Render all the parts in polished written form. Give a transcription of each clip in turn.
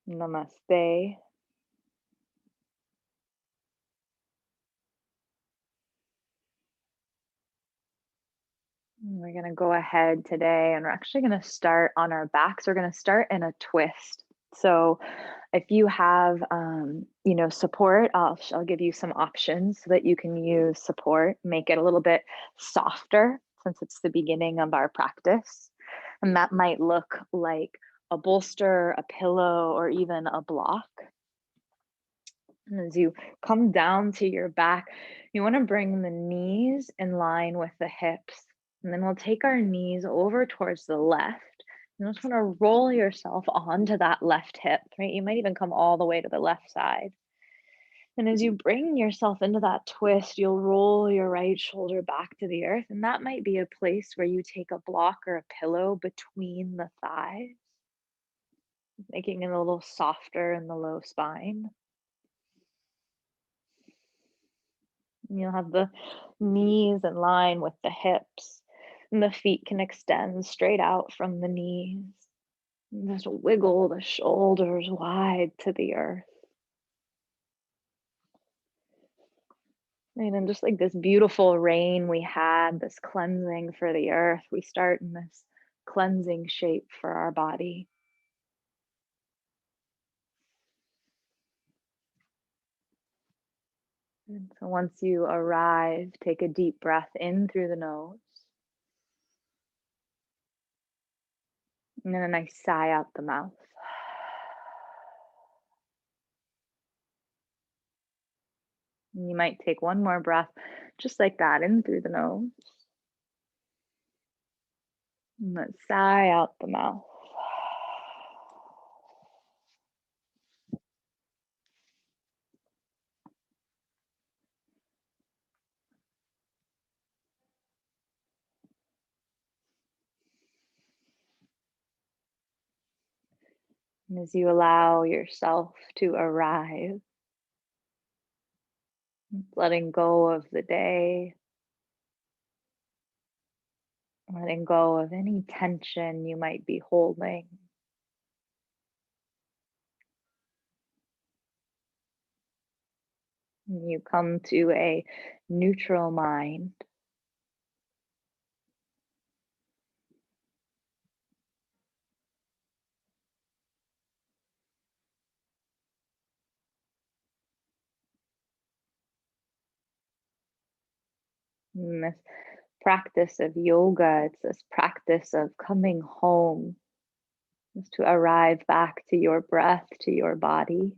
Namaste. We're going to go ahead today and we're actually going to start on our backs. We're going to start in a twist. So if you have, support, I'll give you some options so that you can use support, make it a little bit softer since it's the beginning of our practice. And that might look like a bolster, a pillow, or even a block. And as you come down to your back, you want to bring the knees in line with the hips. And then we'll take our knees over towards the left. You just want to roll yourself onto that left hip, right? You might even come all the way to the left side. And as you bring yourself into that twist, you'll roll your right shoulder back to the earth. And that might be a place where you take a block or a pillow between the thighs, making it a little softer in the low spine. You'll have the knees in line with the hips, and the feet can extend straight out from the knees. And just wiggle the shoulders wide to the earth. Right, and just like this beautiful rain we had, this cleansing for the earth, we start in this cleansing shape for our body. And so once you arrive, take a deep breath in through the nose. And then a nice sigh out the mouth. And you might take one more breath, just like that, in through the nose. And let's sigh out the mouth. And as you allow yourself to arrive, letting go of the day, letting go of any tension you might be holding. And you come to a neutral mind. In this practice of yoga, it's this practice of coming home, is to arrive back to your breath, to your body.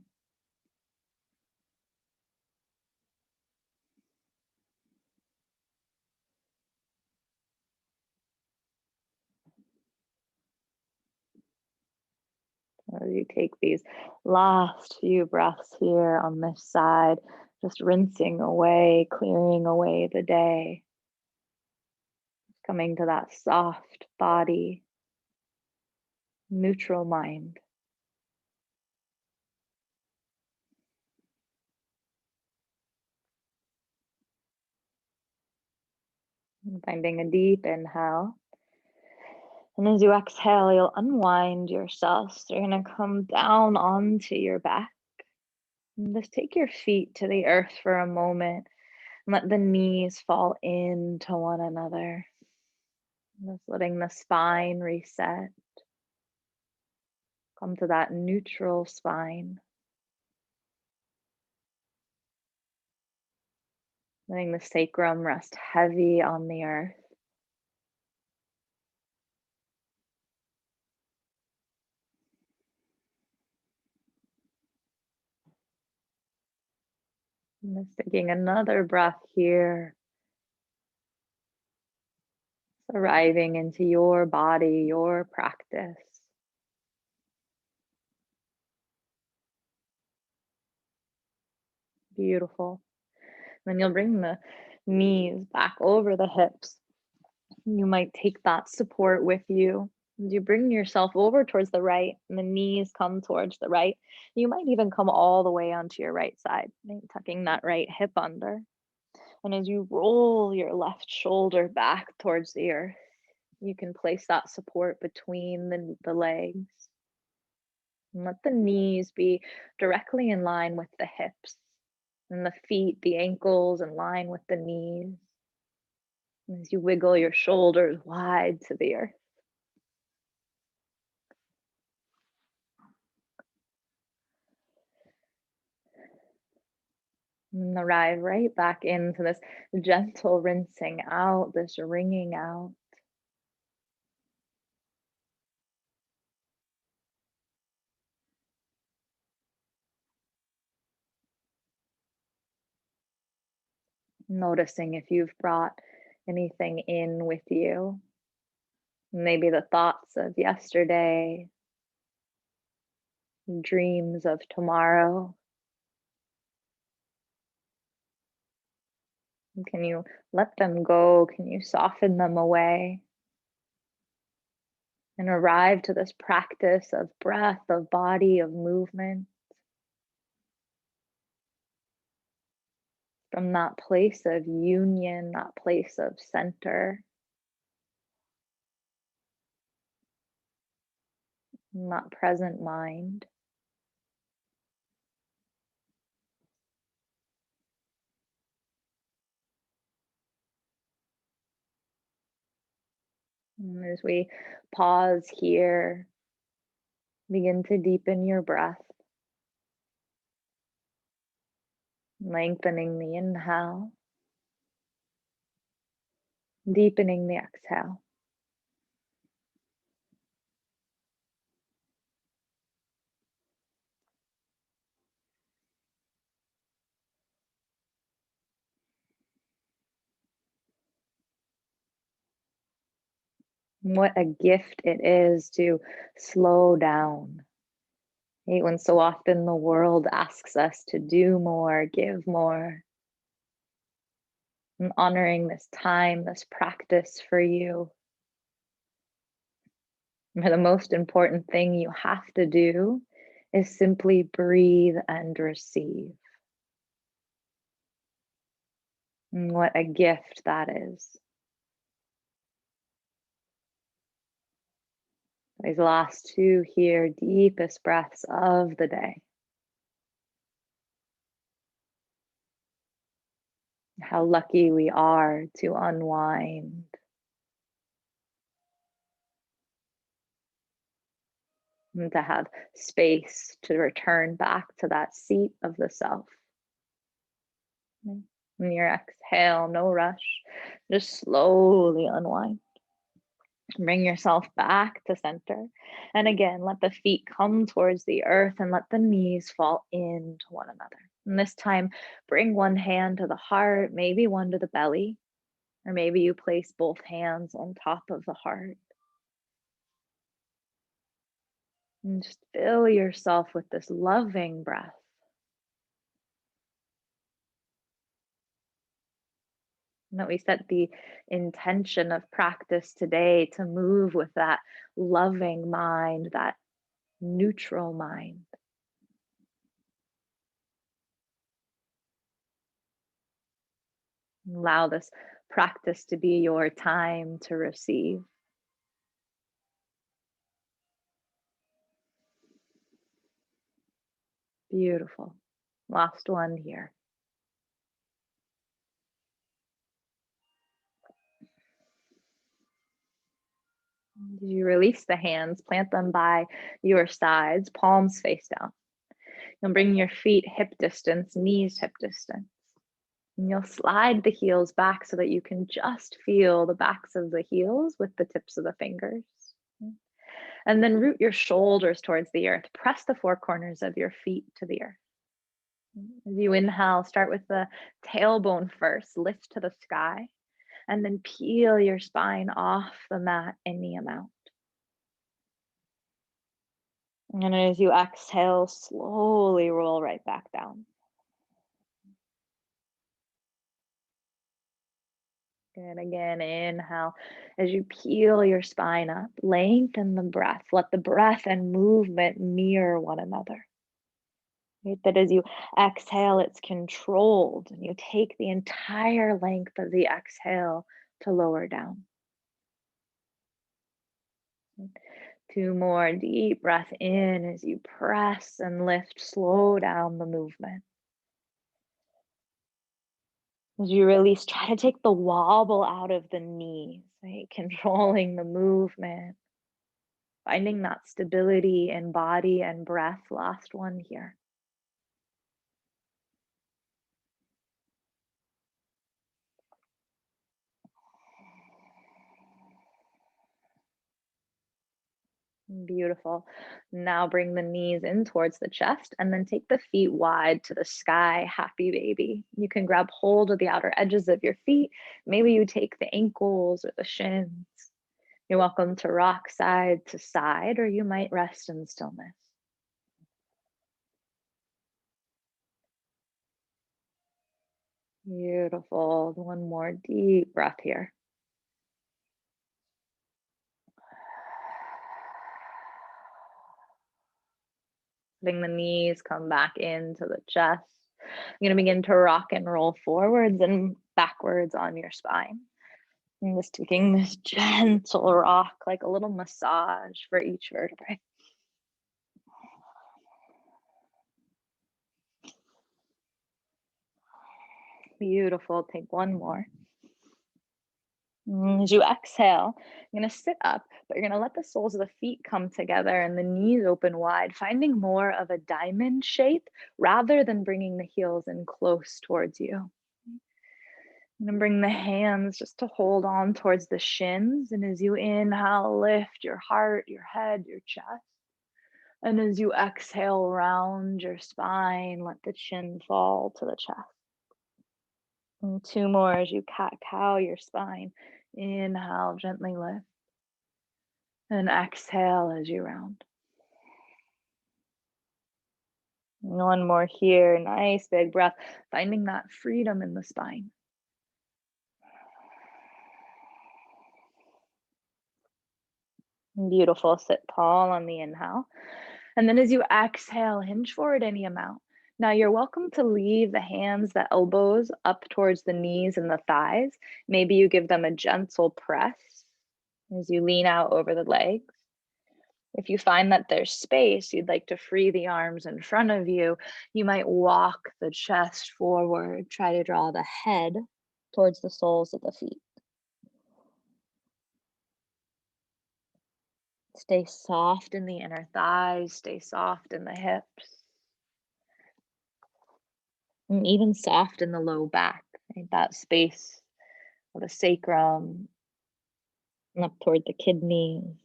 As you take these last few breaths here on this side, just rinsing away, clearing away the day, coming to that soft body, neutral mind. And finding a deep inhale. And as you exhale, you'll unwind yourself. So you're going to come down onto your back. And just take your feet to the earth for a moment and let the knees fall into one another. Just letting the spine reset. Come to that neutral spine. Letting the sacrum rest heavy on the earth. And just taking another breath here. Arriving into your body, your practice. Beautiful. Then you'll bring the knees back over the hips. You might take that support with you. You bring yourself over towards the right, and the knees come towards the right. You might even come all the way onto your right side, right? Tucking that right hip under. And as you roll your left shoulder back towards the earth, you can place that support between the legs. And let the knees be directly in line with the hips, and the feet, the ankles in line with the knees. As you wiggle your shoulders wide to the earth. And arrive right back into this gentle rinsing out, this wringing out. Noticing if you've brought anything in with you. Maybe the thoughts of yesterday, dreams of tomorrow. Can you let them go? Can you soften them away? And arrive to this practice of breath, of body, of movement from that place of union, that place of center, that present mind. And as we pause here, begin to deepen your breath, lengthening the inhale, deepening the exhale. What a gift it is to slow down. Right? When so often the world asks us to do more, give more, and honoring this time, this practice for you. And the most important thing you have to do is simply breathe and receive. And what a gift that is. These last two here, deepest breaths of the day. How lucky we are to unwind. And to have space to return back to that seat of the self. And your exhale, no rush, just slowly unwind. Bring yourself back to center. And again, let the feet come towards the earth and let the knees fall into one another. And this time, bring one hand to the heart, maybe one to the belly, or maybe you place both hands on top of the heart. And just fill yourself with this loving breath. And that we set the intention of practice today to move with that loving mind, that neutral mind. Allow this practice to be your time to receive. Beautiful. Last one here. As you release the hands, plant them by your sides, palms face down. You'll bring your feet hip distance, knees hip distance. And you'll slide the heels back so that you can just feel the backs of the heels with the tips of the fingers. And then root your shoulders towards the earth. Press the four corners of your feet to the earth. As you inhale, start with the tailbone first, lift to the sky, and then peel your spine off the mat any amount. And as you exhale, slowly roll right back down. And again, inhale. As you peel your spine up, lengthen the breath. Let the breath and movement mirror one another. Right? That as you exhale, it's controlled, and you take the entire length of the exhale to lower down. Two more, deep breath in as you press and lift, slow down the movement. As you release, try to take the wobble out of the knees, right? Controlling the movement, finding that stability in body and breath. Last one here. Beautiful. Now bring the knees in towards the chest and then take the feet wide to the sky. Happy baby. You can grab hold of the outer edges of your feet. Maybe you take the ankles or the shins. You're welcome to rock side to side, or you might rest in stillness. Beautiful. One more deep breath here. Letting the knees come back into the chest. You're going to begin to rock and roll forwards and backwards on your spine. And just taking this gentle rock, like a little massage for each vertebrae. Beautiful. Take one more. As you exhale, you're going to sit up, but you're going to let the soles of the feet come together and the knees open wide, finding more of a diamond shape rather than bringing the heels in close towards you. I'm going to bring the hands just to hold on towards the shins. And as you inhale, lift your heart, your head, your chest. And as you exhale, round your spine, let the chin fall to the chest. And two more as you cat-cow your spine. Inhale, gently lift. And exhale as you round. And one more here, nice big breath, finding that freedom in the spine. Beautiful, sit tall on the inhale. And then as you exhale, hinge forward any amount. Now you're welcome to leave the hands, the elbows up towards the knees and the thighs. Maybe you give them a gentle press as you lean out over the legs. If you find that there's space, you'd like to free the arms in front of you, you might walk the chest forward, try to draw the head towards the soles of the feet. Stay soft in the inner thighs, stay soft in the hips, and even soft in the low back, right? That space of the sacrum and up toward the kidneys.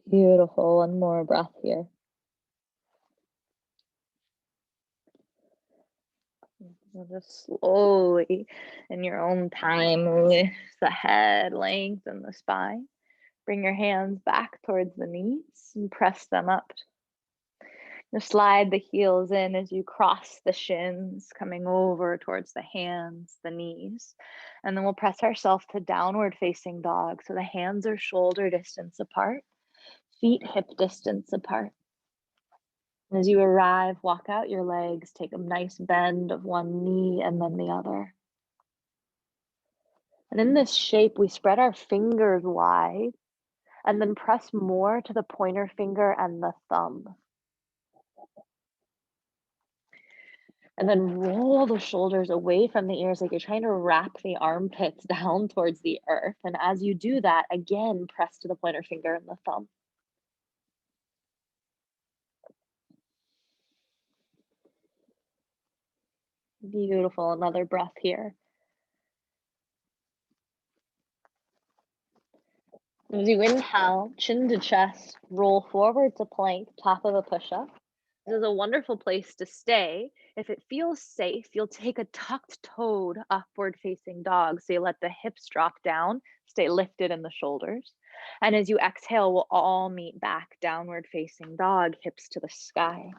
Beautiful. One more breath here. So just slowly, in your own time, lift the head, lengthen the spine. Bring your hands back towards the knees and press them up. Just slide the heels in as you cross the shins, coming over towards the hands, the knees. And then we'll press ourselves to downward facing dog. So the hands are shoulder distance apart, feet hip distance apart. As you arrive, walk out your legs, take a nice bend of one knee and then the other. And in this shape, we spread our fingers wide and then press more to the pointer finger and the thumb. And then roll the shoulders away from the ears like you're trying to wrap the armpits down towards the earth. And as you do that, again, press to the pointer finger and the thumb. Beautiful. Another breath here. As you inhale, chin to chest, roll forward to plank, top of a push-up. This is a wonderful place to stay. If it feels safe, you'll take a tucked toed upward facing dog. So you let the hips drop down, stay lifted in the shoulders. And as you exhale, we'll all meet back downward facing dog, hips to the sky.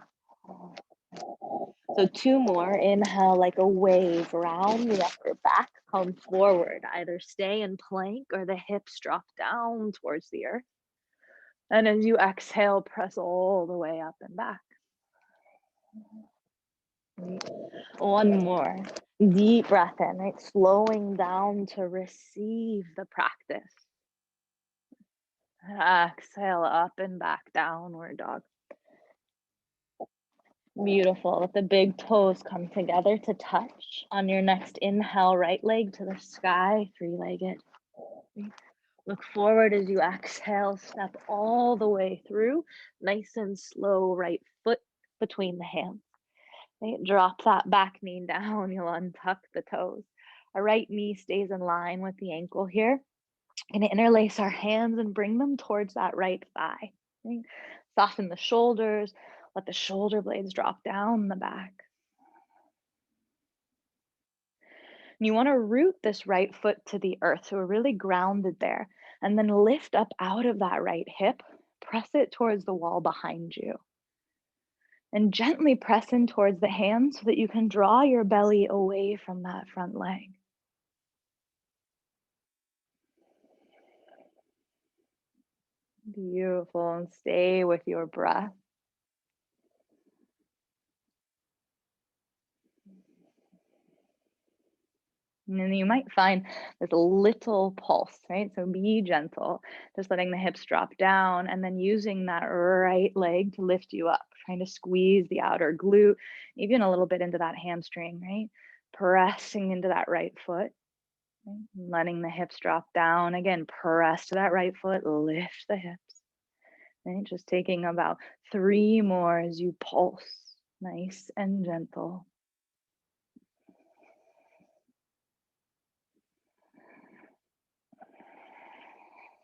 So two more. Inhale like a wave, round the upper back, come forward. Either stay in plank or the hips drop down towards the earth. And as you exhale, press all the way up and back. One more. Deep breath in, right? Slowing down to receive the practice. Exhale up and back, downward dog. Beautiful. Let the big toes come together to touch. On your next inhale, right leg to the sky, three-legged. Look forward as you exhale, step all the way through. Nice and slow, right foot between the hands. Right? Drop that back knee down. You'll untuck the toes. Our right knee stays in line with the ankle here. Gonna interlace our hands and bring them towards that right thigh. Right? Soften the shoulders. Let the shoulder blades drop down the back. And you want to root this right foot to the earth. So we're really grounded there. And then lift up out of that right hip. Press it towards the wall behind you. And gently press in towards the hands so that you can draw your belly away from that front leg. Beautiful. And stay with your breath. And then you might find this little pulse, right? So be gentle, just letting the hips drop down and then using that right leg to lift you up, trying to squeeze the outer glute, even a little bit into that hamstring, right? Pressing into that right foot, right? Letting the hips drop down. Again, press to that right foot, lift the hips, right? Just taking about 3 more as you pulse, nice and gentle.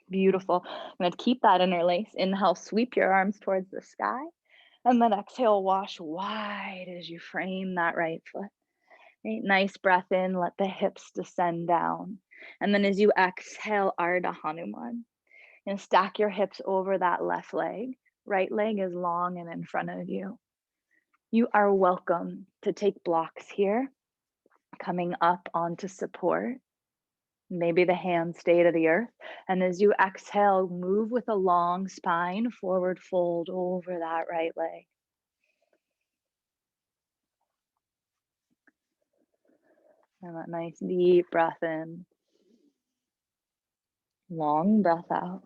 Beautiful. I'm going to keep that interlace. Inhale, sweep your arms towards the sky. And then exhale, wash wide as you frame that right foot. Right? Nice breath in, let the hips descend down. And then as you exhale, Ardha Hanuman. And stack your hips over that left leg. Right leg is long and in front of you. You are welcome to take blocks here, coming up onto support. Maybe the hands stay to the earth. And as you exhale, move with a long spine, forward fold over that right leg. And that nice deep breath in. Long breath out.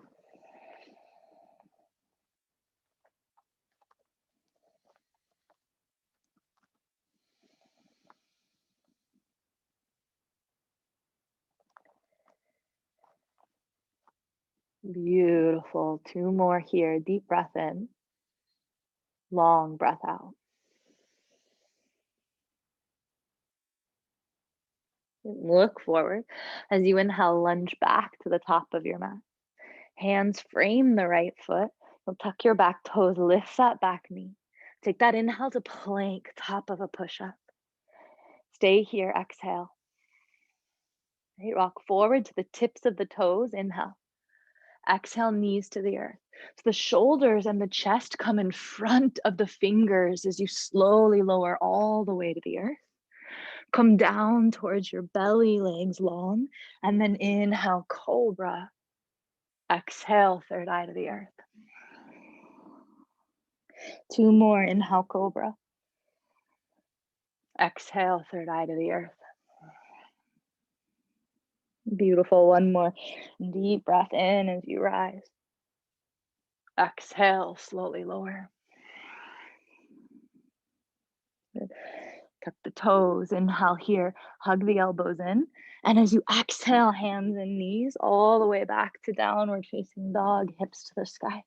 Beautiful. 2 more here. Deep breath in. Long breath out. Look forward as you inhale, lunge back to the top of your mat. Hands frame the right foot. You'll tuck your back toes, lift that back knee. Take that inhale to plank, top of a push-up. Stay here, exhale. Right, rock forward to the tips of the toes, inhale. Exhale, knees to the earth. So the shoulders and the chest come in front of the fingers as you slowly lower all the way to the earth. Come down towards your belly, legs long, and then inhale, cobra. Exhale, third eye to the earth. 2 more, inhale, cobra. Exhale, third eye to the earth. Beautiful. 1 more. Deep breath in as you rise. Exhale, slowly lower. Good. Tuck the toes, inhale here, hug the elbows in. And as you exhale, hands and knees all the way back to downward facing dog, hips to the sky.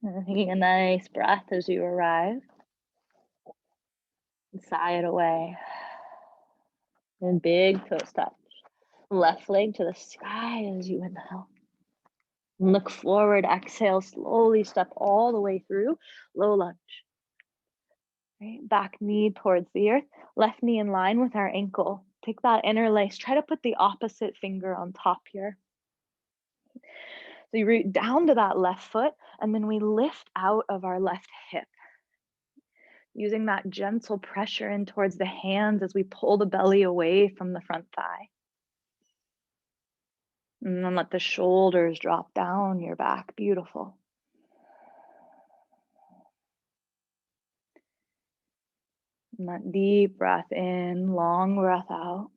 And taking a nice breath as you arrive. Sigh it away. And big toes touch. Left leg to the sky as you inhale. Look forward, exhale, slowly step all the way through, low lunge. Right? Back knee towards the earth, left knee in line with our ankle. Take that interlace, try to put the opposite finger on top here. So you root down to that left foot, and then we lift out of our left hip. Using that gentle pressure in towards the hands as we pull the belly away from the front thigh. And then let the shoulders drop down your back. Beautiful. And that deep breath in, long breath out.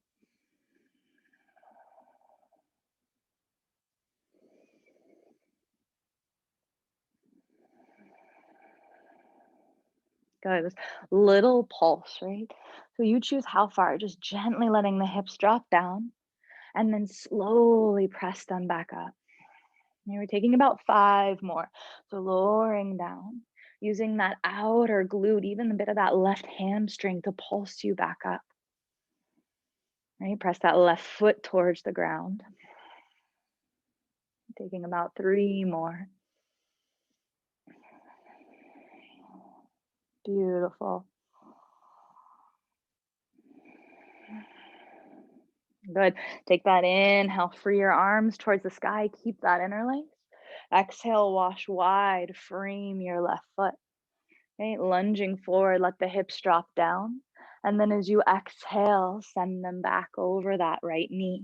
Good. This little pulse, right? So you choose how far, just gently letting the hips drop down and then slowly press them back up. And we're taking about 5 more. So lowering down, using that outer glute, even a bit of that left hamstring to pulse you back up. Right? Press that left foot towards the ground. Taking about 3 more. Beautiful. Good. Take that inhale, free your arms towards the sky. Keep that interlace. Exhale, wash wide, frame your left foot. Okay, lunging forward, let the hips drop down. And then as you exhale, send them back over that right knee.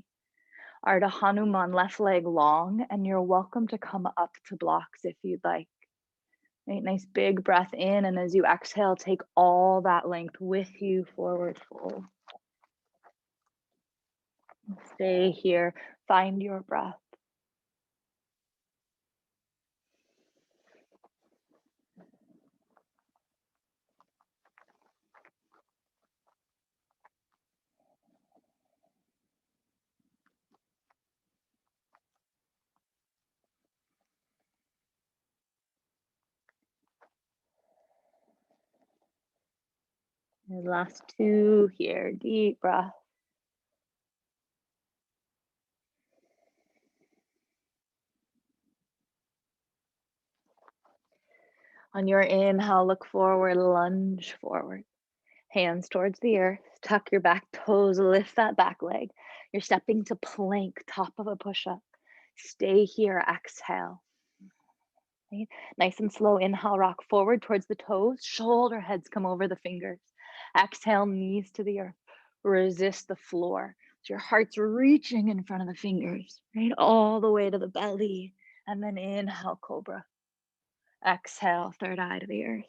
Ardha Hanuman, left leg long, and you're welcome to come up to blocks if you'd like. Right, nice big breath in, and as you exhale, take all that length with you, forward fold. Stay here, find your breath. And last 2 here, deep breath. On your inhale, look forward, lunge forward. Hands towards the earth, tuck your back toes, lift that back leg. You're stepping to plank, top of a push-up. Stay here, exhale. Right? Nice and slow, inhale, rock forward towards the toes, shoulder heads come over the fingers. Exhale, knees to the earth. Resist the floor. So your heart's reaching in front of the fingers, right? All the way to the belly. And then inhale, cobra. Exhale, third eye to the earth.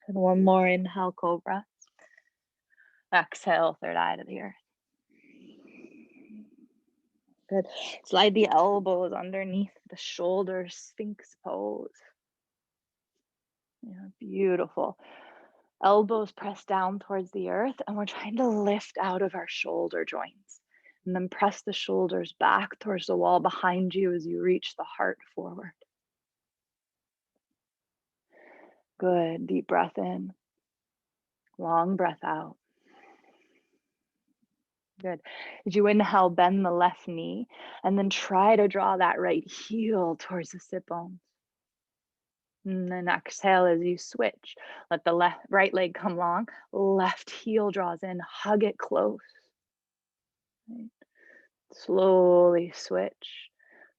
And one more inhale, cobra. Exhale, third eye to the earth. Good. Slide the elbows underneath the shoulders, Sphinx pose. Yeah, beautiful. Elbows press down towards the earth, and we're trying to lift out of our shoulder joints. And then press the shoulders back towards the wall behind you as you reach the heart forward. Good. Deep breath in. Long breath out. Good. As you inhale, bend the left knee, and then try to draw that right heel towards the sit bones. And then exhale as you switch. Let the right leg come long. Left heel draws in. Hug it close. Right. Slowly switch.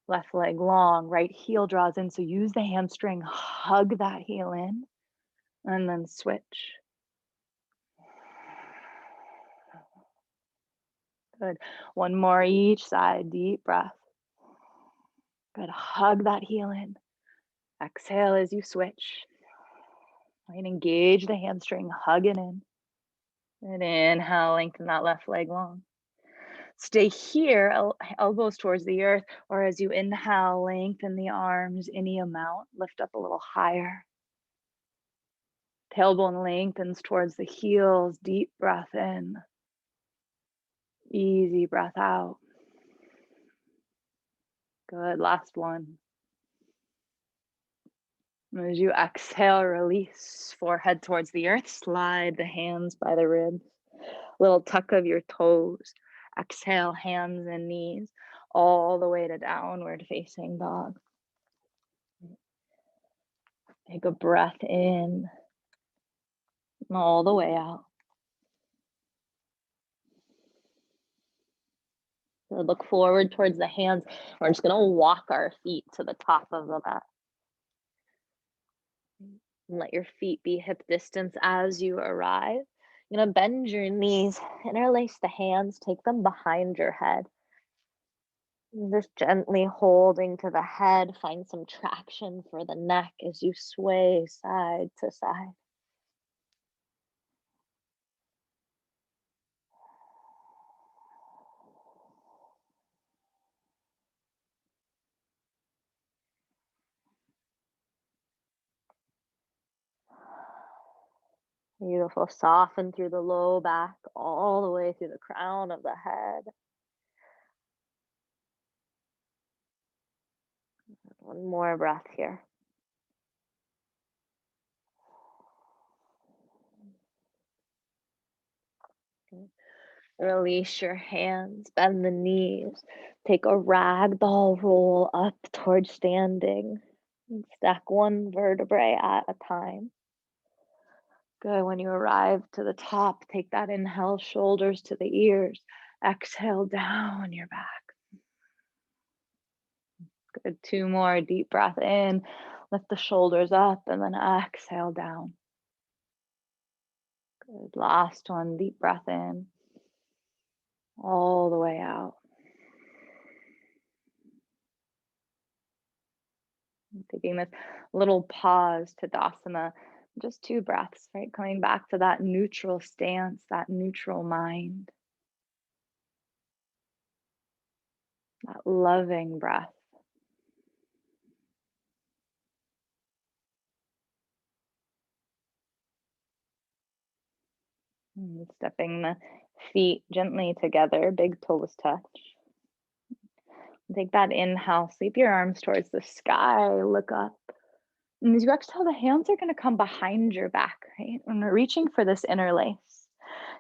Left leg long. Right heel draws in. So use the hamstring. Hug that heel in. And then switch. Good. One more each side. Deep breath. Good. Hug that heel in. Exhale as you switch. Right. Engage the hamstring. Hug it in. And inhale, lengthen that left leg long. Stay here, elbows towards the earth, or as you inhale, lengthen the arms any amount, lift up a little higher. Tailbone lengthens towards the heels, deep breath in. Easy breath out. Good, last one. As you exhale, release, forehead towards the earth, slide the hands by the ribs. Little tuck of your toes. Exhale, hands and knees, all the way to downward facing dog. Take a breath in, all the way out. So look forward towards the hands. We're just going to walk our feet to the top of the mat. And let your feet be hip distance as you arrive. You're going to bend your knees, interlace the hands, take them behind your head. And just gently holding to the head, find some traction for the neck as you sway side to side. Beautiful. Soften through the low back, all the way through the crown of the head. One more breath here. Okay. Release your hands, bend the knees. Take a ragdoll roll up towards standing. And stack one vertebrae at a time. Good. When you arrive to the top, take that inhale, shoulders to the ears. Exhale down your back. Good. Two more. Deep breath in. Lift the shoulders up and then exhale down. Good. Last one. Deep breath in. All the way out. Taking this little pause to Tadasana, just 2 breaths, right? Coming back to that neutral stance, that neutral mind, that loving breath. And stepping the feet gently together, big toes touch. Take that inhale, sweep your arms towards the sky, look up. And as you exhale, the hands are going to come behind your back, right? And we're reaching for this interlace.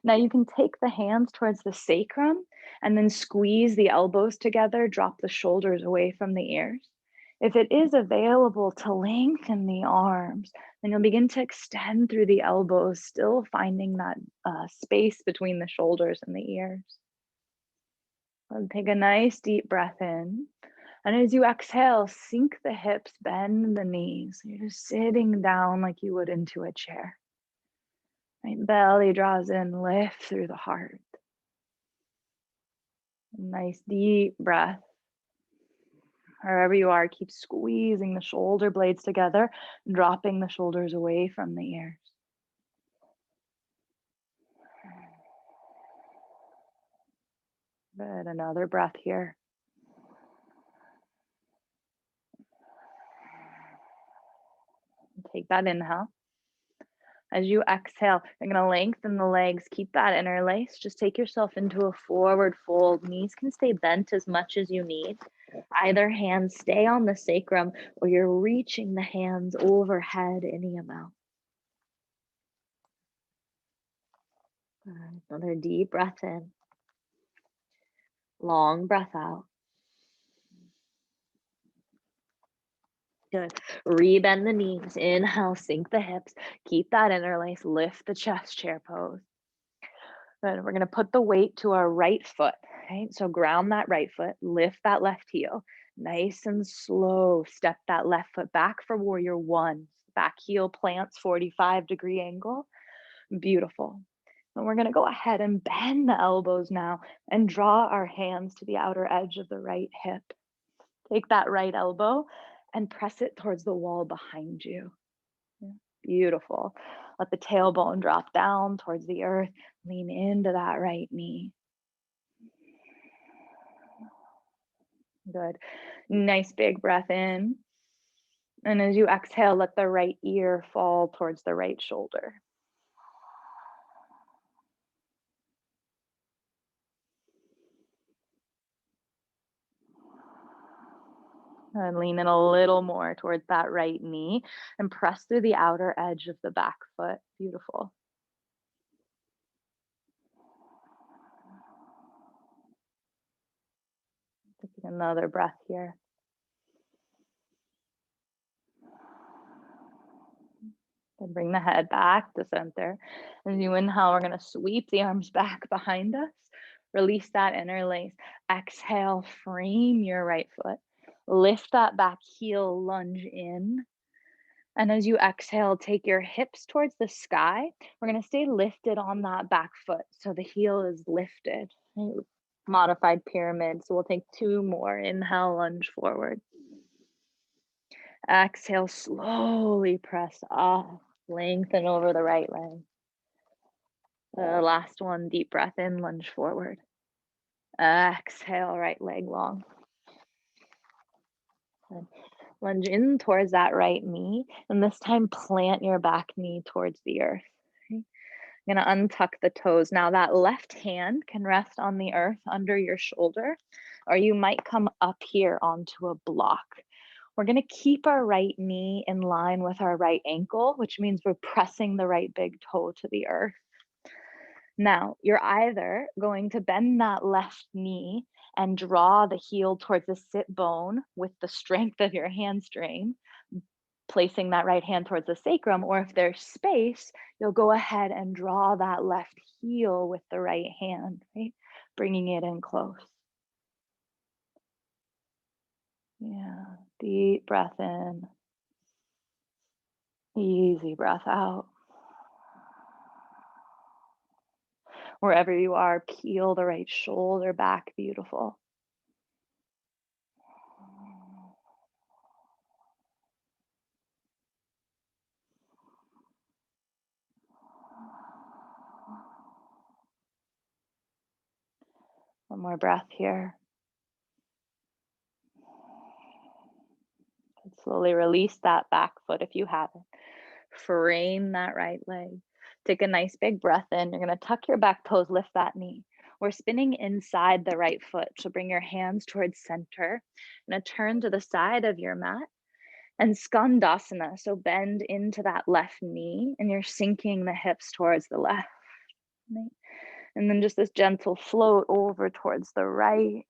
Now you can take the hands towards the sacrum and then squeeze the elbows together, drop the shoulders away from the ears. If it is available to lengthen the arms, then you'll begin to extend through the elbows, still finding that space between the shoulders and the ears. And take a nice deep breath in. And as you exhale, sink the hips, bend the knees. You're just sitting down like you would into a chair. Right? Belly draws in, lift through the heart. Nice deep breath. Wherever you are, keep squeezing the shoulder blades together, dropping the shoulders away from the ears. Good. Another breath here. Take that inhale. As you exhale, you're going to lengthen the legs. Keep that interlace. Just take yourself into a forward fold. Knees can stay bent as much as you need. Either hand stay on the sacrum or you're reaching the hands overhead any amount. Another deep breath in. Long breath out. Good. Rebend the knees. Inhale, sink the hips. Keep that interlace. Lift the chest chair pose. Good. We're going to put the weight to our right foot. Right? So ground that right foot. Lift that left heel. Nice and slow. Step that left foot back for warrior one. Back heel plants 45-degree angle. Beautiful. And we're going to go ahead and bend the elbows now and draw our hands to the outer edge of the right hip. Take that right elbow and press it towards the wall behind you. Yeah. Beautiful. Let the tailbone drop down towards the earth. Lean into that right knee. Good. Nice big breath in. And as you exhale, let the right ear fall towards the right shoulder. And lean in a little more towards that right knee and press through the outer edge of the back foot. Beautiful. Taking another breath here. And bring the head back to center. As you inhale, we're going to sweep the arms back behind us. Release that interlace. Exhale, frame your right foot. Lift that back heel, lunge in. And as you exhale, take your hips towards the sky. We're going to stay lifted on that back foot. So the heel is lifted. Modified pyramid. So we'll take 2 more. Inhale, lunge forward. Exhale, slowly press up. Lengthen over the right leg. The last one, deep breath in, lunge forward. Exhale, right leg long. And lunge in towards that right knee. And this time, plant your back knee towards the earth. Okay? I'm gonna untuck the toes. Now that left hand can rest on the earth under your shoulder, or you might come up here onto a block. We're gonna keep our right knee in line with our right ankle, which means we're pressing the right big toe to the earth. Now, you're either going to bend that left knee and draw the heel towards the sit bone with the strength of your hamstring, placing that right hand towards the sacrum, or if there's space, you'll go ahead and draw that left heel with the right hand, right? Bringing it in close. Yeah, deep breath in, easy breath out. Wherever you are, peel the right shoulder back, beautiful. One more breath here. And slowly release that back foot if you haven't. Frame that right leg. Take a nice big breath in. You're going to tuck your back toes, lift that knee. We're spinning inside the right foot. So bring your hands towards center. Going to turn to the side of your mat and skandasana. So bend into that left knee and you're sinking the hips towards the left. Right? And then just this gentle float over towards the right.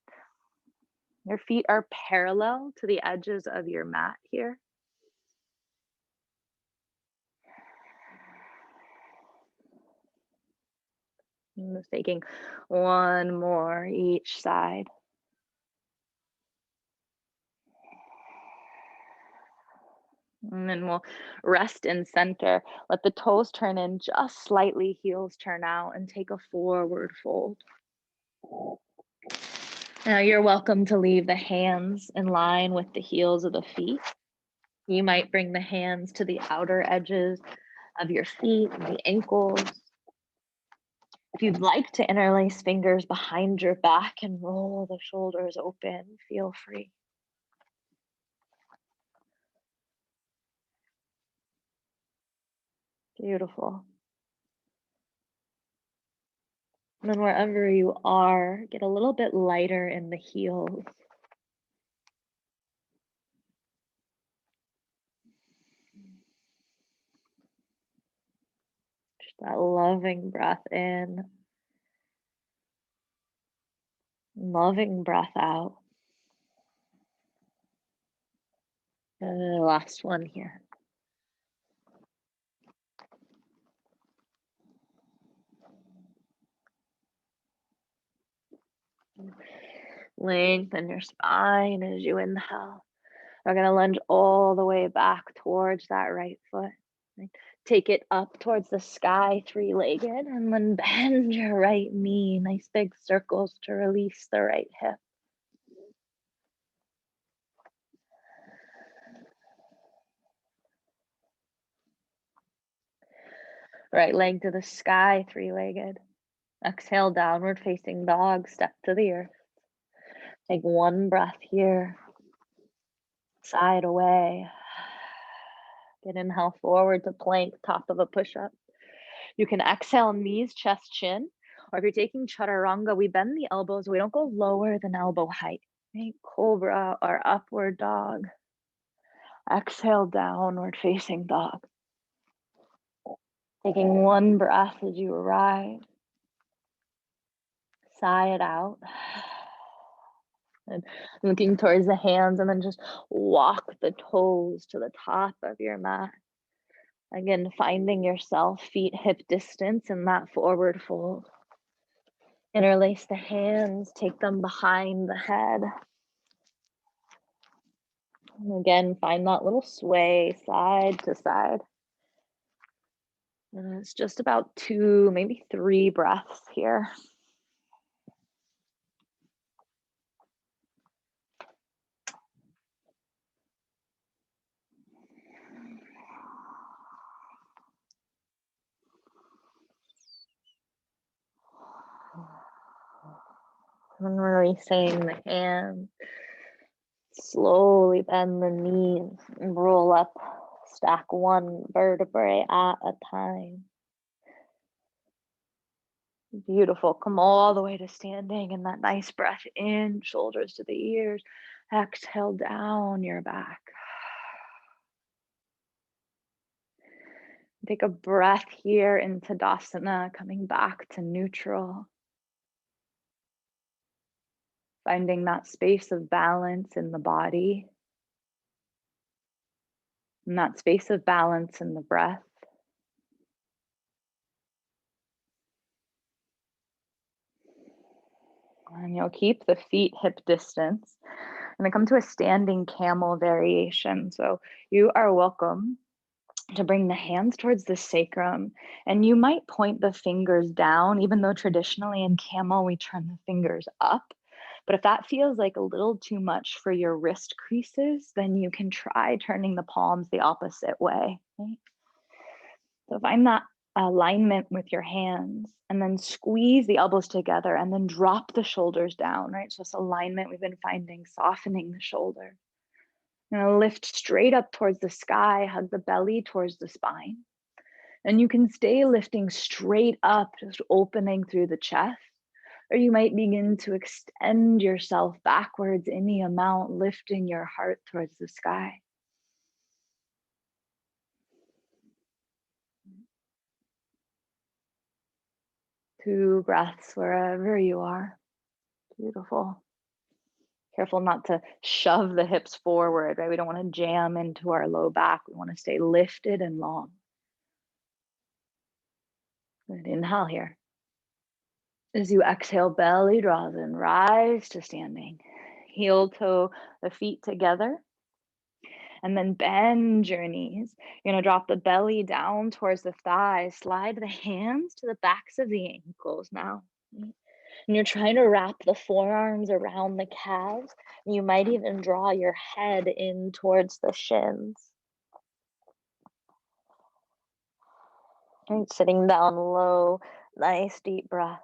Your feet are parallel to the edges of your mat here. And just taking one more each side. And then we'll rest in center. Let the toes turn in just slightly, heels turn out, and take a forward fold. Now you're welcome to leave the hands in line with the heels of the feet. You might bring the hands to the outer edges of your feet and the ankles. If you'd like to interlace fingers behind your back and roll the shoulders open, feel free. Beautiful. And then wherever you are, get a little bit lighter in the heels. Just that loving breath in, loving breath out. And the last one here. Lengthen your spine as you inhale. We're going to lunge all the way back towards that right foot. Right? Take it up towards the sky, three-legged, and then bend your right knee. Nice big circles to release the right hip. Right leg to the sky, three-legged. Exhale, downward facing dog, step to the earth. Take one breath here. Side away. Get inhale forward to plank, top of a push-up. You can exhale, knees, chest, chin. Or if you're taking chaturanga, we bend the elbows. We don't go lower than elbow height. Right? Cobra or upward dog. Exhale, downward facing dog. Taking one breath as you arrive. Sigh it out. And looking towards the hands, and then just walk the toes to the top of your mat. Again, finding yourself feet hip distance in that forward fold. Interlace the hands, take them behind the head. And again, find that little sway side to side. And it's just about 2, maybe 3 breaths here. And releasing the hands. Slowly bend the knees and roll up. Stack one vertebrae at a time. Beautiful. Come all the way to standing and that nice breath in, shoulders to the ears. Exhale down your back. Take a breath here in Tadasana, coming back to neutral, finding that space of balance in the body and that space of balance in the breath. And you'll keep the feet hip distance. And then come to a standing camel variation. So you are welcome to bring the hands towards the sacrum. And you might point the fingers down, even though traditionally in camel we turn the fingers up. But if that feels like a little too much for your wrist creases, then you can try turning the palms the opposite way. Right? So find that alignment with your hands and then squeeze the elbows together and then drop the shoulders down, right? So this alignment we've been finding, softening the shoulder. And lift straight up towards the sky, hug the belly towards the spine. And you can stay lifting straight up, just opening through the chest. Or you might begin to extend yourself backwards any amount, lifting your heart towards the sky. 2 breaths wherever you are. Beautiful. Careful not to shove the hips forward, right? We don't want to jam into our low back. We want to stay lifted and long. Good. Inhale here. As you exhale, belly draws in, rise to standing. Heel toe the feet together. And then bend your knees. You're going to drop the belly down towards the thighs. Slide the hands to the backs of the ankles now. And you're trying to wrap the forearms around the calves. You might even draw your head in towards the shins. And sitting down low, nice deep breath.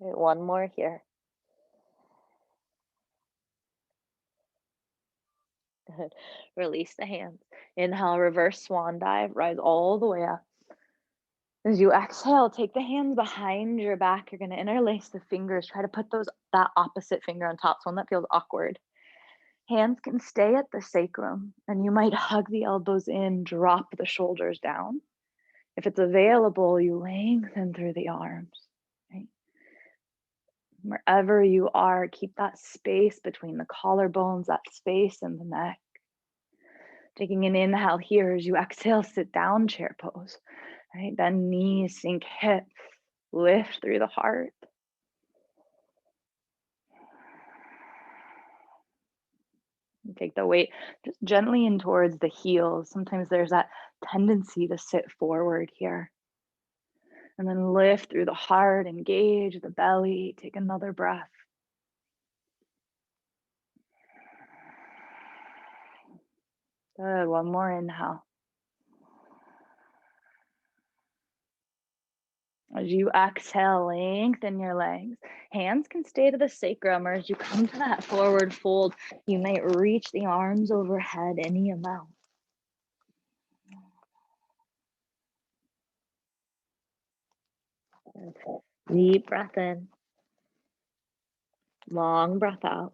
Okay, one more here. Good. Release the hands. Inhale, reverse swan dive, rise all the way up. As you exhale, take the hands behind your back. You're going to interlace the fingers. Try to put that opposite finger on top, so one that feels awkward. Hands can stay at the sacrum, and you might hug the elbows in, drop the shoulders down. If it's available, you lengthen through the arms. Right? Wherever you are, keep that space between the collarbones, that space in the neck. Taking an inhale here as you exhale, sit down, chair pose. Right? Bend knees, sink hips, lift through the heart. And take the weight just gently in towards the heels. Sometimes there's that tendency to sit forward here. And then lift through the heart, engage the belly. Take another breath. Good. One more inhale. As you exhale, lengthen your legs. Hands can stay to the sacrum, or as you come to that forward fold, you might reach the arms overhead any amount. Deep breath in. Long breath out.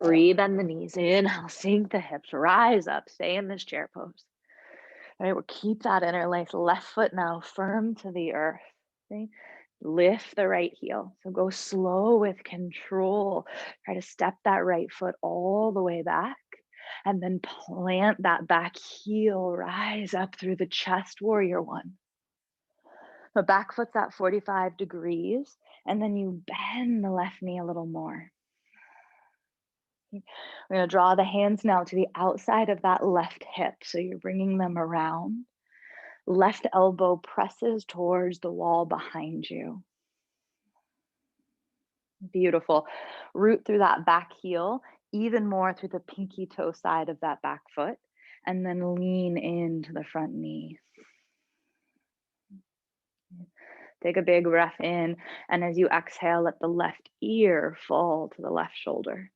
Rebend the knees. Inhale, sink the hips, rise up, stay in this chair pose. All right, we'll keep that interlace. Left foot now firm to the earth. Okay? Lift the right heel. So go slow with control. Try to step that right foot all the way back. And then plant that back heel. Rise up through the chest, warrior one. The back foot's at 45 degrees. And then you bend the left knee a little more. We're going to draw the hands now to the outside of that left hip. So you're bringing them around. Left elbow presses towards the wall behind you. Beautiful. Root through that back heel, even more through the pinky toe side of that back foot, and then lean into the front knee. Take a big breath in, and as you exhale, let the left ear fall to the left shoulder.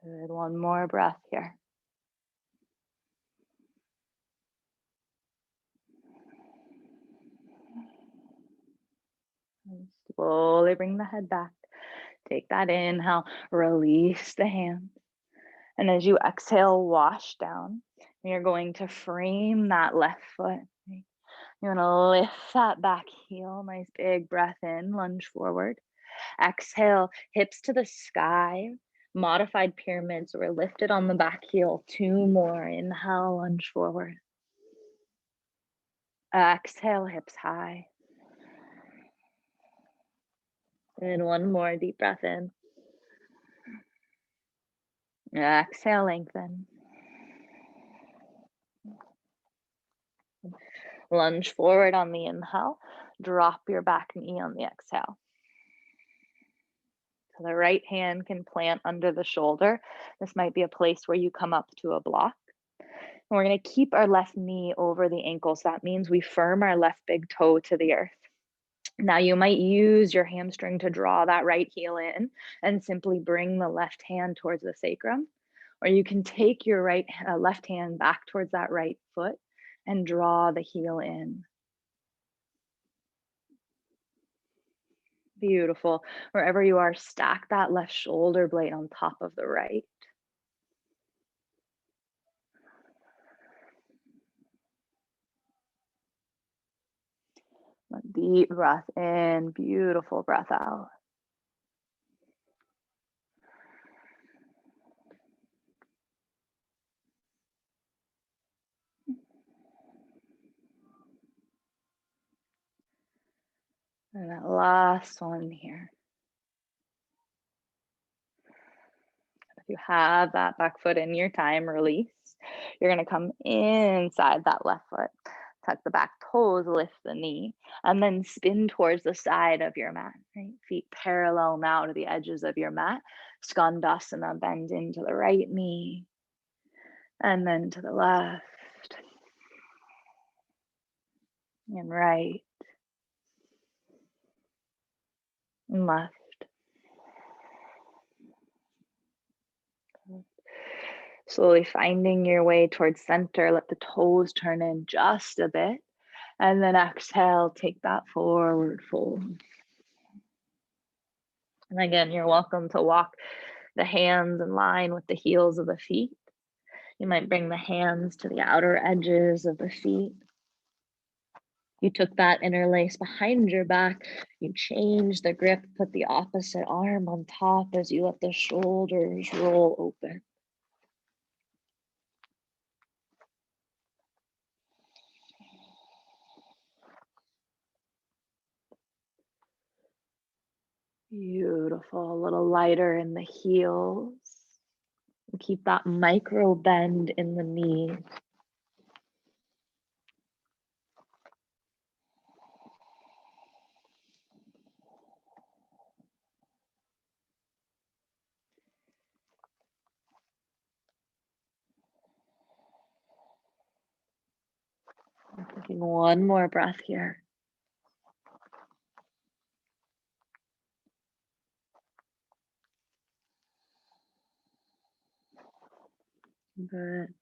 Good. One more breath here. And slowly bring the head back. Take that inhale, release the hands. And as you exhale, wash down. You're going to frame that left foot. Right? You're going to lift that back heel. Nice big breath in, lunge forward. Exhale, hips to the sky. Modified pyramids. We're lifted on the back heel. 2 more. Inhale, lunge forward. Exhale, hips high. And one more deep breath in. Exhale, lengthen. Lunge forward on the inhale. Drop your back knee on the exhale. So the right hand can plant under the shoulder. This might be a place where you come up to a block. And we're going to keep our left knee over the ankles. That means we firm our left big toe to the earth. Now you might use your hamstring to draw that right heel in and simply bring the left hand towards the sacrum. Or you can take your left hand back towards that right foot and draw the heel in. Beautiful. Wherever you are, stack that left shoulder blade on top of the right. A deep breath in, beautiful breath out. And that last one here. If you have that back foot in your time, release. You're going to come inside that left foot. Tuck the back toes, lift the knee, and then spin towards the side of your mat. Right? Feet parallel now to the edges of your mat. Skandasana, bend into the right knee, and then to the left, and right, and left. Slowly finding your way towards center. Let the toes turn in just a bit. And then exhale, take that forward fold. And again, you're welcome to walk the hands in line with the heels of the feet. You might bring the hands to the outer edges of the feet. You took that interlace behind your back. You change the grip, put the opposite arm on top as you let the shoulders roll open. Beautiful, a little lighter in the heels. Keep that micro bend in the knees. Taking one more breath here. Good.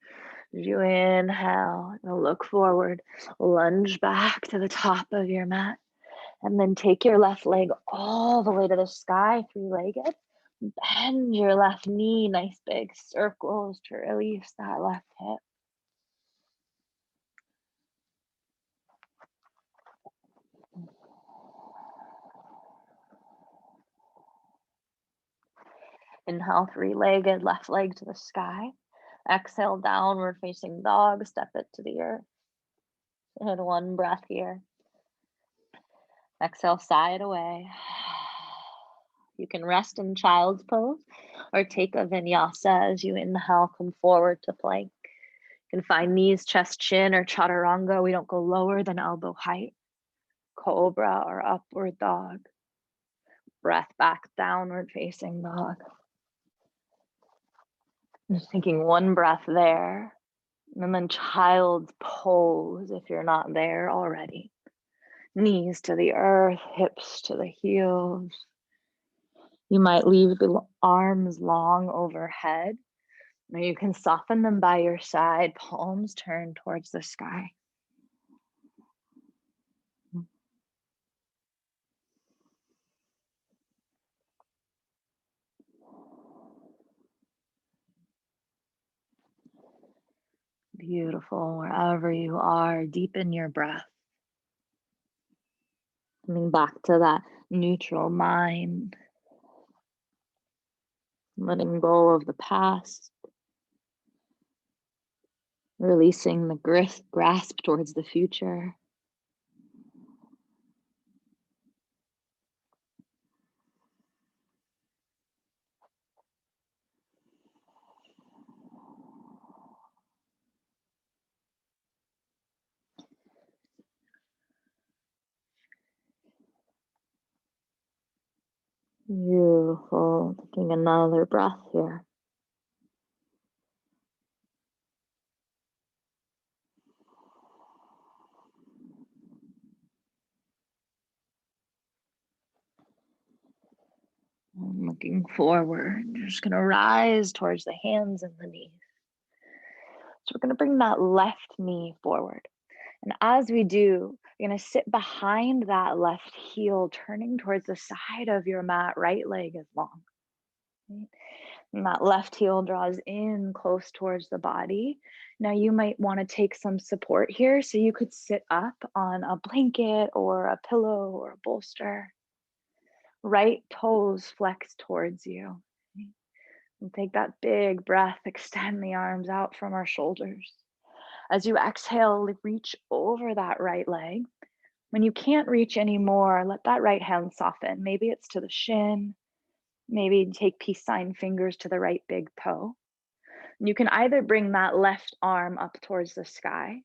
As you inhale, you'll look forward, lunge back to the top of your mat, and then take your left leg all the way to the sky, 3-legged. Bend your left knee, nice big circles to release that left hip. Inhale, 3-legged, left leg to the sky. Exhale, downward facing dog, step it to the earth. And one breath here. Exhale, sigh it away. You can rest in child's pose or take a vinyasa as you inhale, come forward to plank. You can find knees, chest, chin, or chaturanga. We don't go lower than elbow height. Cobra or upward dog. Breath back, downward facing dog. Just taking one breath there. And then child's pose if you're not there already. Knees to the earth, hips to the heels. You might leave the arms long overhead, or you can soften them by your side, palms turned towards the sky. Beautiful. Wherever you are, deepen your breath. Coming back to that neutral mind, letting go of the past, releasing the grasp towards the future. Beautiful. Taking another breath here. And looking forward. You're just going to rise towards the hands and the knees. So we're going to bring that left knee forward. And as we do, you're going to sit behind that left heel, turning towards the side of your mat. Right leg is long. Right? And that left heel draws in close towards the body. Now you might want to take some support here. So you could sit up on a blanket or a pillow or a bolster. Right toes flex towards you. And take that big breath, extend the arms out from our shoulders. As you exhale, reach over that right leg. When you can't reach anymore, let that right hand soften. Maybe it's to the shin. Maybe take peace sign fingers to the right big toe. And you can either bring that left arm up towards the sky.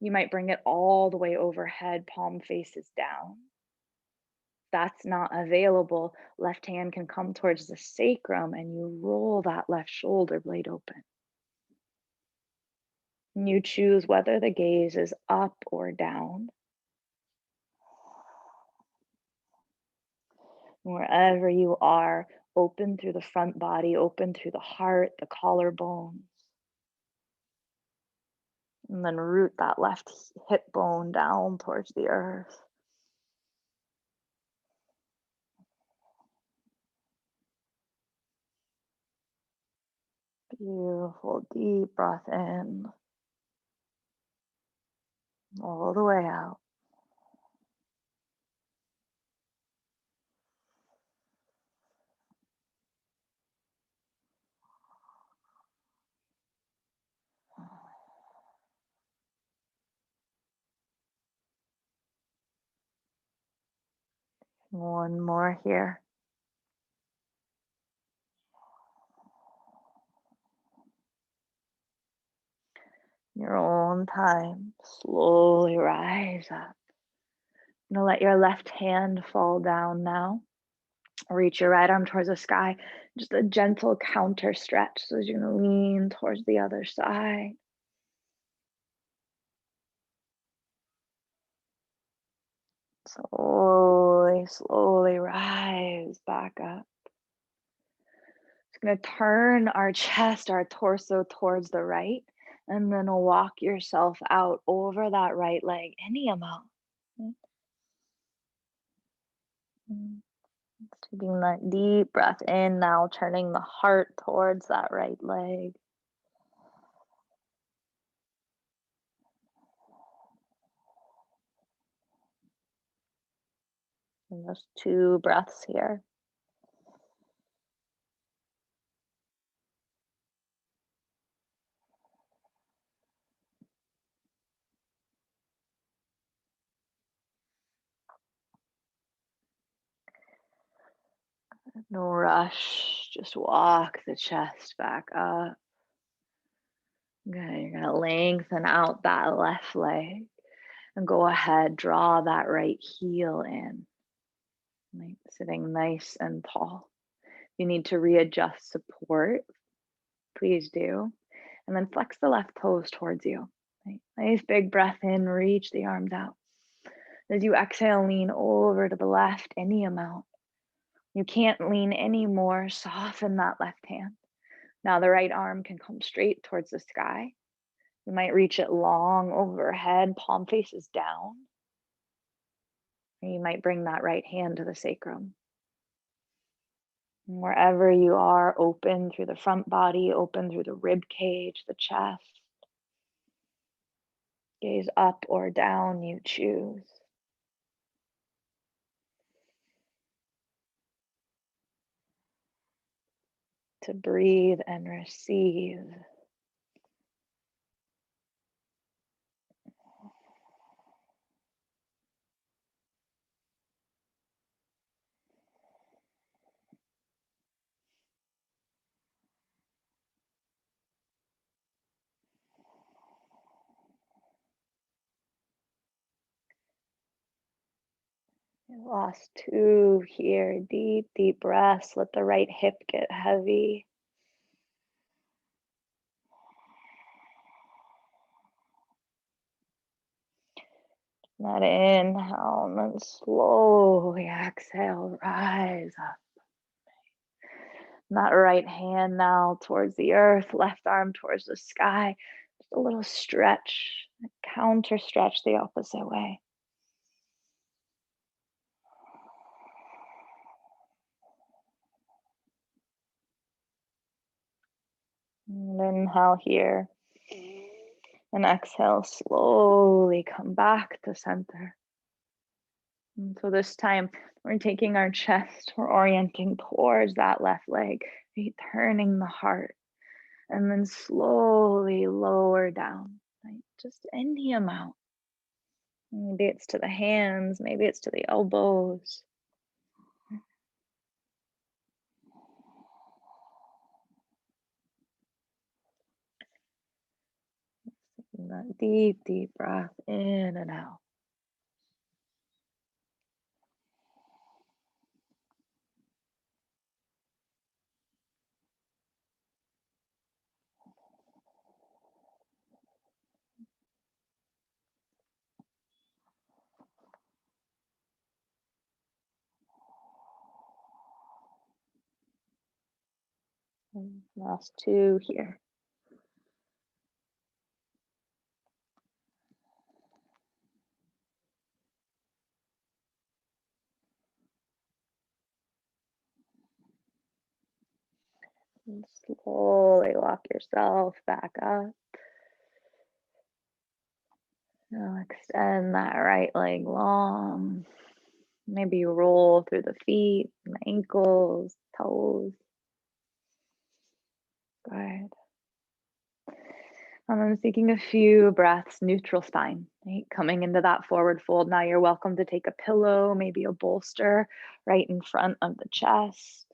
You might bring it all the way overhead, palm faces down. That's not available, left hand can come towards the sacrum and you roll that left shoulder blade open. And you choose whether the gaze is up or down. Wherever you are, open through the front body, open through the heart, the collarbones. And then root that left hip bone down towards the earth. Beautiful, deep breath in, all the way out. One more here. Your own time, slowly rise up. I'm gonna let your left hand fall down now. Reach your right arm towards the sky. Just a gentle counter stretch. So as you're gonna lean towards the other side. Slowly, slowly rise back up. It's gonna turn our chest, our torso towards the right, and then walk yourself out over that right leg, any amount. Mm. Taking that deep breath in now, turning the heart towards that right leg. And just 2 breaths here. No rush. Just walk the chest back up. Okay, you're gonna lengthen out that left leg and go ahead, draw that right heel in. Right, sitting nice and tall. You need to readjust support, please do. And then flex the left toes towards you. Right? Nice big breath in, reach the arms out. As you exhale, lean over to the left any amount. You can't lean anymore. Soften that left hand. Now the right arm can come straight towards the sky. You might reach it long overhead, palm faces down. Or you might bring that right hand to the sacrum. And wherever you are, open through the front body, open through the rib cage, the chest. Gaze up or down, you choose. To breathe and receive. Last two here. Deep, deep breaths. Let the right hip get heavy. Let inhale and then slowly exhale, rise up. That right hand now towards the earth, left arm towards the sky. Just a little stretch, counter stretch the opposite way. And inhale here. And exhale, slowly come back to center. And so this time we're taking our chest, we're orienting towards that left leg, right? Turning the heart, and then slowly lower down, right? Just any amount. Maybe it's to the hands, maybe it's to the elbows. Taking that deep, deep breath in and out. And last two here. And slowly walk yourself back up. Now extend that right leg long. Maybe you roll through the feet, the ankles, toes. Good. And then taking a few breaths, neutral spine, right? Coming into that forward fold. Now you're welcome to take a pillow, maybe a bolster right in front of the chest.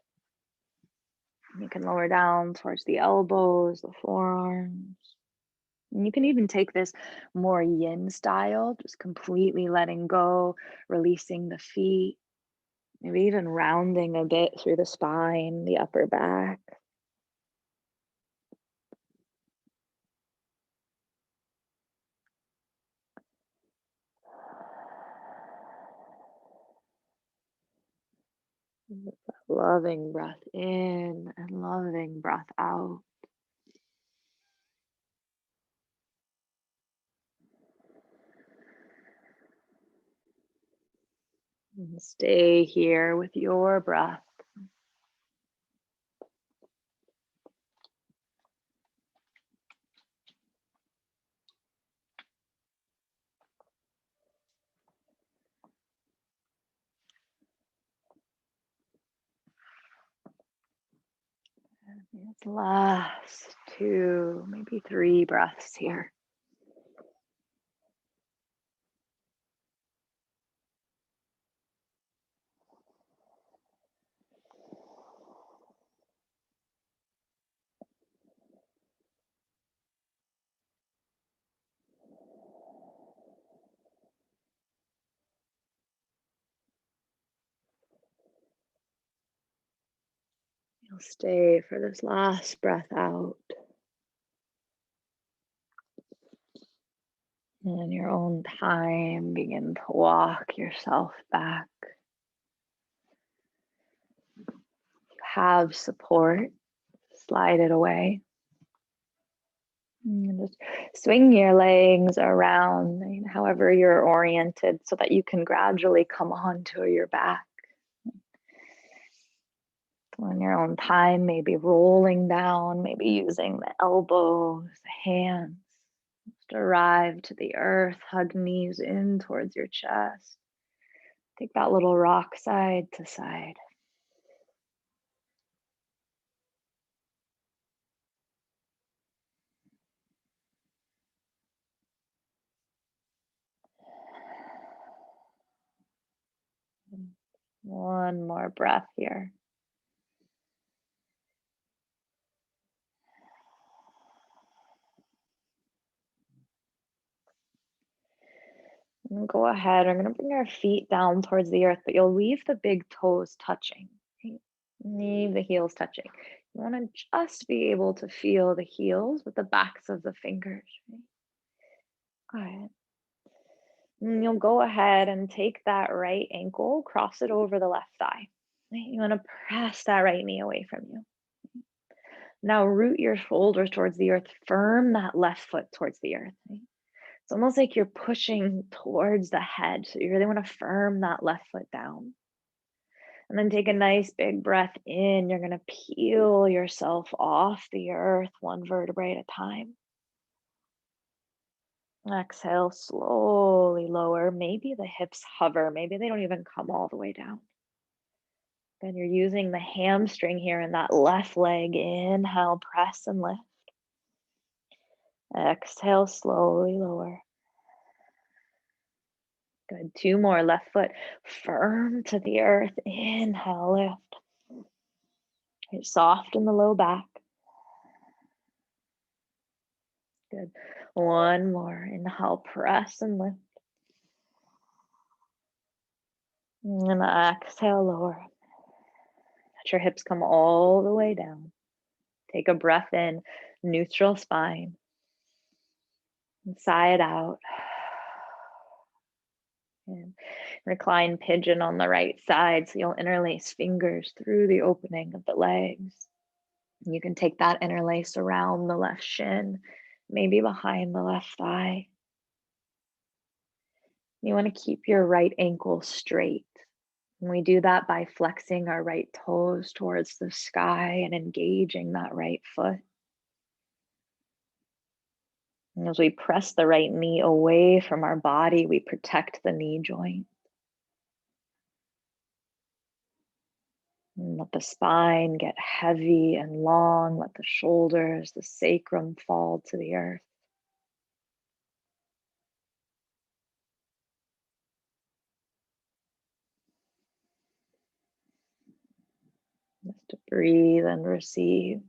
You can lower down towards the elbows, the forearms. And you can even take this more yin style, just completely letting go, releasing the feet, maybe even rounding a bit through the spine, the upper back. Loving breath in and loving breath out. And stay here with your breath. These last two, maybe three breaths here. You'll stay for this last breath out. And in your own time, begin to walk yourself back. have support, slide it away. And just swing your legs around, however you're oriented, so that you can gradually come onto your back. On your own time, maybe rolling down, maybe using the elbows, the hands. Just arrive to the earth, hug knees in towards your chest. Take that little rock side to side. One more breath here. And go ahead. I'm going to bring our feet down towards the earth, but you'll leave the big toes touching. Right? Leave the heels touching. You want to just be able to feel the heels with the backs of the fingers. Right? Go ahead. And you'll go ahead and take that right ankle, cross it over the left thigh. Right? You want to press that right knee away from you. Now root your shoulders towards the earth, firm that left foot towards the earth. Right? It's almost like you're pushing towards the head. So you really want to firm that left foot down. And then take a nice big breath in. You're going to peel yourself off the earth, one vertebrae at a time. Exhale, slowly lower. Maybe the hips hover. Maybe they don't even come all the way down. Then you're using the hamstring here in that left leg. Inhale, press and lift. Exhale, slowly lower. Good. Two more. Left foot firm to the earth. Inhale, lift. You're soft in the low back. Good. One more. Inhale, press and lift. And exhale, lower. Let your hips come all the way down. Take a breath in, neutral spine. And sigh it out. And recline pigeon on the right side. So you'll interlace fingers through the opening of the legs. You can take that interlace around the left shin, maybe behind the left thigh. You want to keep your right ankle straight. And we do that by flexing our right toes towards the sky and engaging that right foot. And as we press the right knee away from our body, we protect the knee joint. And let the spine get heavy and long. Let the shoulders, the sacrum fall to the earth. Just to breathe and receive.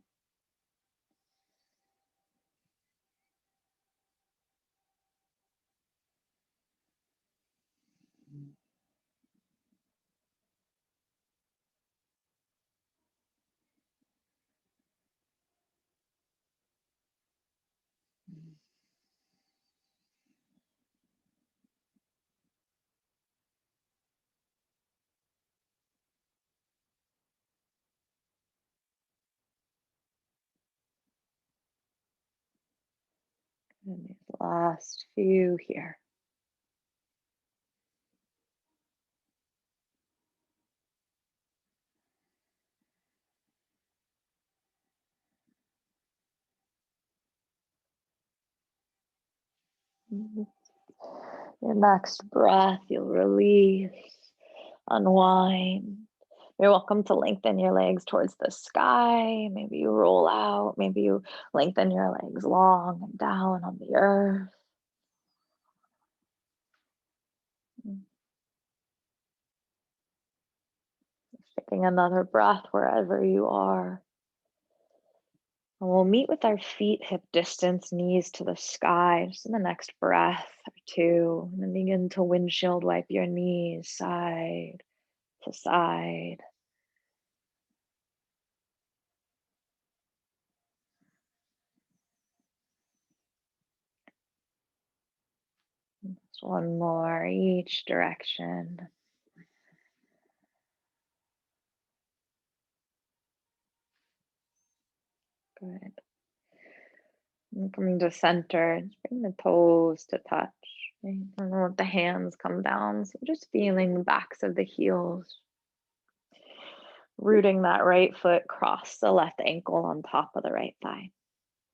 And these last few here. Your next breath, you'll release, unwind. You're welcome to lengthen your legs towards the sky. Maybe you roll out. Maybe you lengthen your legs long and down on the earth. Taking another breath wherever you are. And we'll meet with our feet hip distance, knees to the sky, just in the next breath or two. And then begin to windshield wipe your knees side to side. Just one more each direction. Good. And coming to center, just bring the toes to touch. Right? And let the hands come down. So just feeling the backs of the heels, rooting that right foot cross the left ankle on top of the right thigh.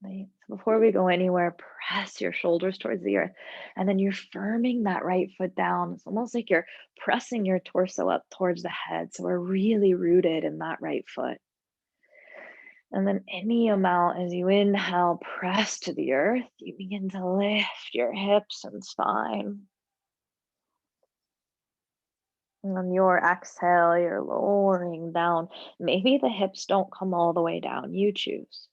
Right. So before we go anywhere, press your shoulders towards the earth. And then you're firming that right foot down. It's almost like you're pressing your torso up towards the head. So we're really rooted in that right foot. And then any amount as you inhale, press to the earth, you begin to lift your hips and spine. And on your exhale, you're lowering down. Maybe the hips don't come all the way down. You choose.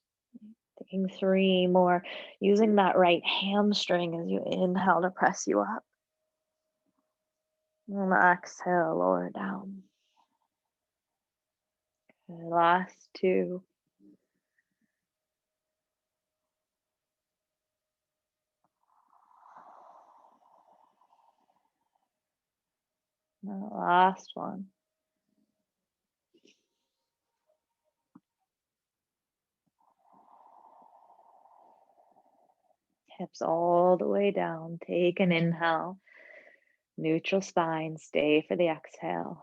Taking 3 more, using that right hamstring as you inhale to press you up. And exhale, lower down. And last 2. And last one. Hips all the way down. Take an inhale. Neutral spine. Stay for the exhale.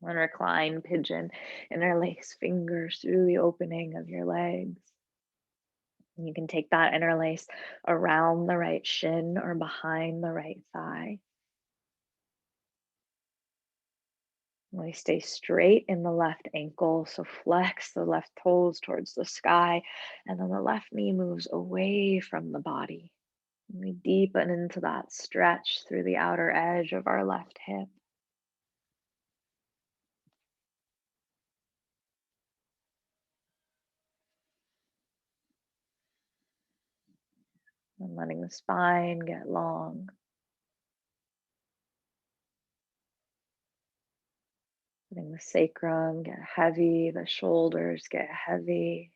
And recline pigeon. Interlace fingers through the opening of your legs. And you can take that interlace around the right shin or behind the right thigh. We stay straight in the left ankle, so flex the left toes towards the sky, and then the left knee moves away from the body. And we deepen into that stretch through the outer edge of our left hip. And letting the spine get long. Letting the sacrum get heavy, the shoulders get heavy.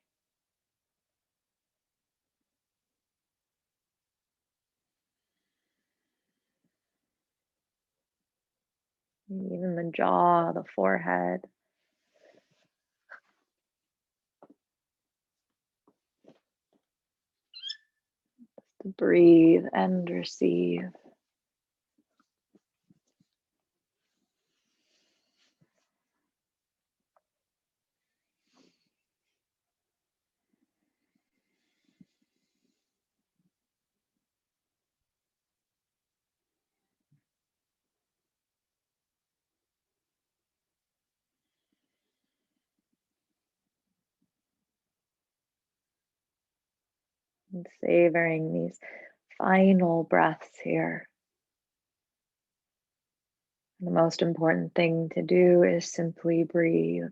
Even the jaw, the forehead. Breathe and receive. And savoring these final breaths here. The most important thing to do is simply breathe.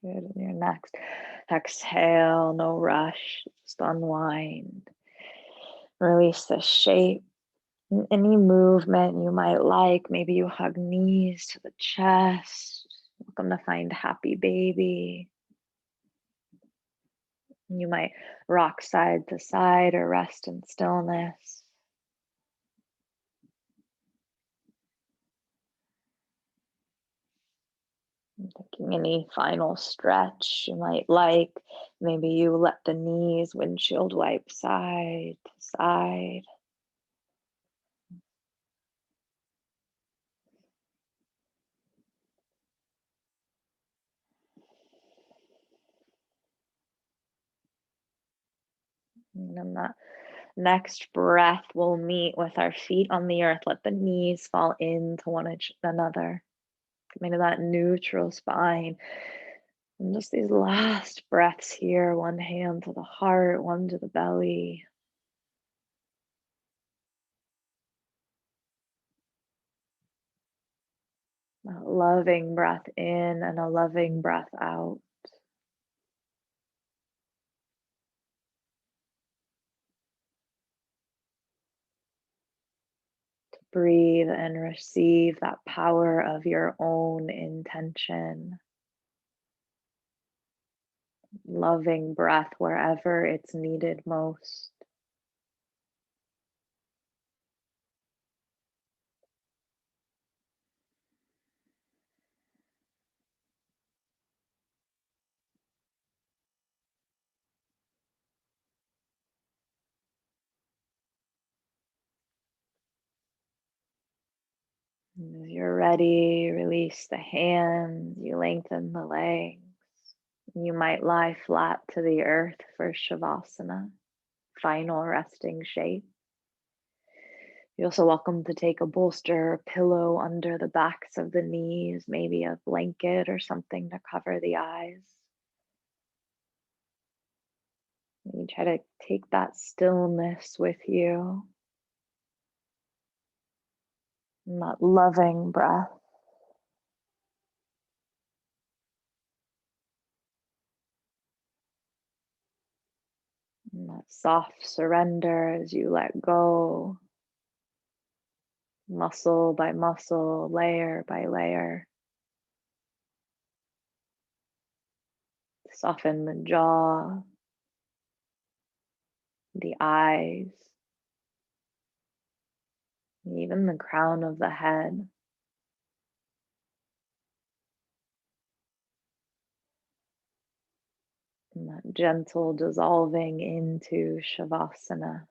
Good. And your next exhale, no rush, just unwind. Release the shape. Any movement you might like. Maybe you hug knees to the chest. Welcome to find happy baby. You might rock side to side or rest in stillness. Taking any final stretch you might like. Maybe you let the knees windshield wipe side to side. And then that next breath, we'll meet with our feet on the earth. Let the knees fall into one another. Come into that neutral spine. And just these last breaths here, one hand to the heart, one to the belly. A loving breath in and a loving breath out. Breathe and receive that power of your own intention. Loving breath wherever it's needed most. And as you're ready, release the hands, you lengthen the legs. You might lie flat to the earth for Shavasana, final resting shape. You're also welcome to take a bolster or pillow under the backs of the knees, maybe a blanket or something to cover the eyes. You try to take that stillness with you, and that loving breath, and that soft surrender as you let go, muscle by muscle, layer by layer. Soften the jaw, the eyes, even the crown of the head. And that gentle dissolving into Shavasana.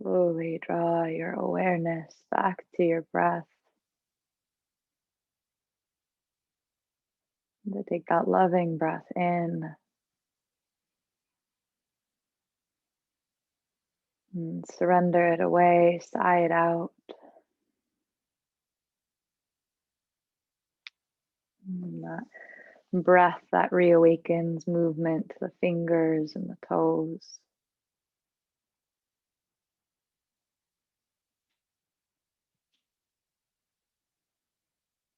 Slowly draw your awareness back to your breath. To take that loving breath in and surrender it away, sigh it out. And that breath that reawakens movement to the fingers and the toes.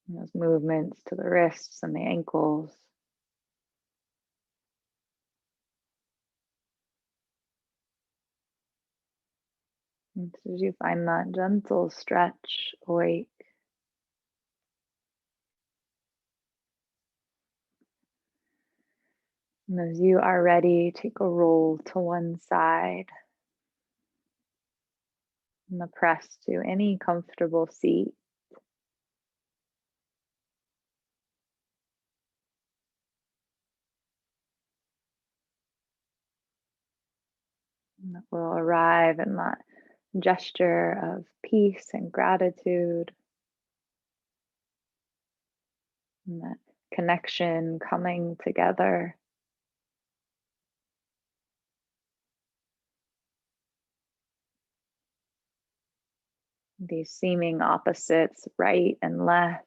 And those movements to the wrists and the ankles. And as you find that gentle stretch awake, and as you are ready, take a roll to one side and the press to any comfortable seat. And that will arrive in that gesture of peace and gratitude, and that connection coming together. These seeming opposites, right and left,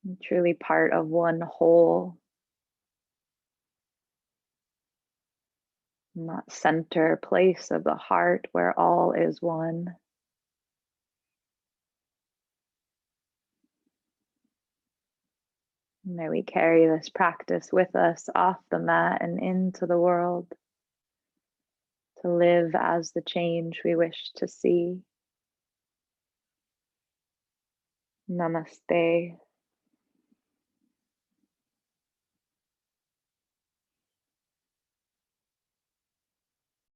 and truly part of one whole, and that center place of the heart where all is one. May we carry this practice with us off the mat and into the world to live as the change we wish to see. Namaste.